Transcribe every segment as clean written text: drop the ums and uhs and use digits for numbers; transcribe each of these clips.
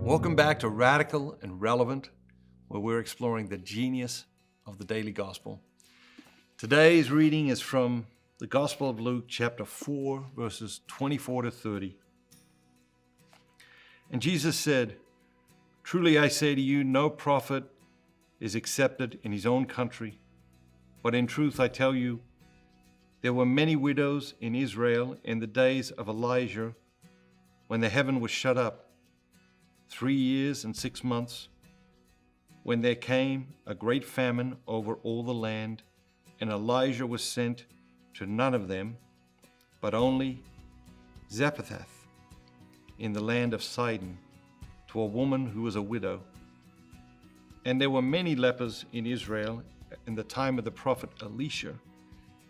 Welcome back to Radical and Relevant, where we're exploring the genius of the daily gospel. Today's reading is from the Gospel of Luke, chapter 4, verses 24 to 30. And Jesus said, "Truly I say to you, no prophet is accepted in his own country. But in truth I tell you, there were many widows in Israel in the days of Elijah, when the heaven was shut up 3 years and 6 months, when there came a great famine over all the land, and Elijah was sent to none of them, but only Zarephath in the land of Sidon, to a woman who was a widow. And there were many lepers in Israel in the time of the prophet Elisha,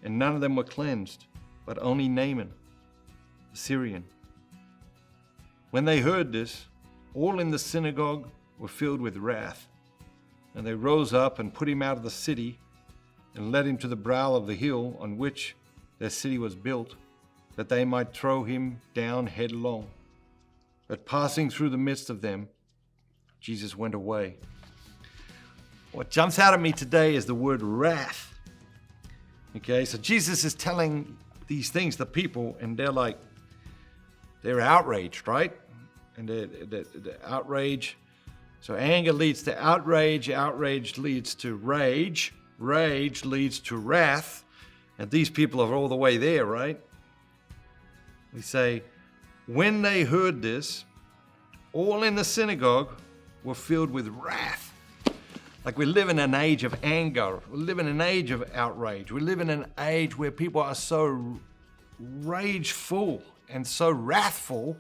and none of them were cleansed, but only Naaman, the Syrian. When they heard this, all in the synagogue were filled with wrath, and they rose up and put him out of the city and led him to the brow of the hill on which their city was built, that they might throw him down headlong. But passing through the midst of them, Jesus went away." What jumps out at me today is the word wrath. Okay, so Jesus is telling these things to people, and they're outraged, right? And the outrage, so anger leads to outrage leads to rage leads to wrath, and these people are all the way there, right? We say, when they heard this, all in the synagogue were filled with wrath. Like we live in an age of anger, we live in an age of outrage, we live in an age where people are so rageful and so wrathful,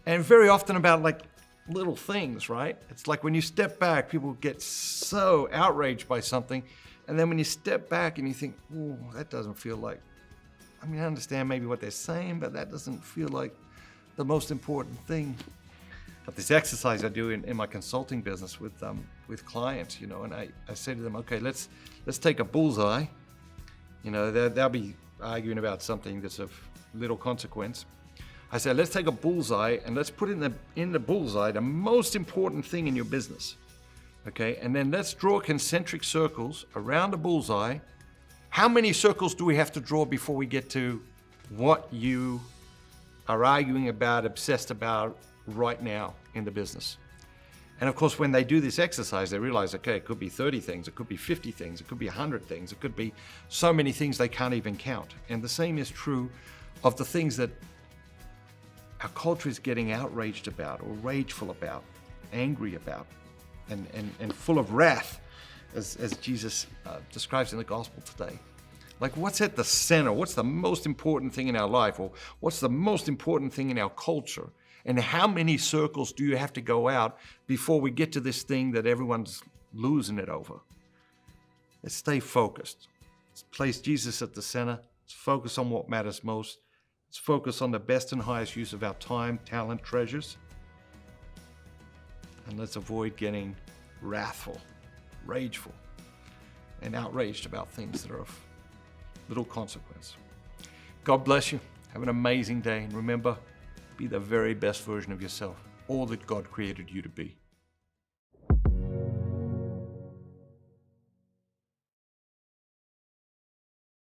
and very often about like little things, right? It's like when you step back, people get so outraged by something. And then when you step back and you think, oh, that doesn't feel like, I understand maybe what they're saying, but that doesn't feel like the most important thing. But this exercise I do in my consulting business with clients, and I say to them, okay, let's take a bullseye. They'll be arguing about something that's of little consequence. I say, let's take a bullseye and let's put in the bullseye the most important thing in your business, okay? And then let's draw concentric circles around the bullseye. How many circles do we have to draw before we get to what you are arguing about, obsessed about right now in the business? And of course, when they do this exercise, they realize, okay, it could be 30 things, it could be 50 things, it could be 100 things, it could be so many things they can't even count. And the same is true of the things that our culture is getting outraged about, or rageful about, angry about, and full of wrath, as Jesus describes in the gospel today. Like, what's at the center? What's the most important thing in our life? Or what's the most important thing in our culture? And how many circles do you have to go out before we get to this thing that everyone's losing it over? Let's stay focused. Let's place Jesus at the center. Let's focus on what matters most. Let's focus on the best and highest use of our time, talent, treasures. And let's avoid getting wrathful, rageful, and outraged about things that are of little consequence. God bless you. Have an amazing day. And remember, be the very best version of yourself, all that God created you to be.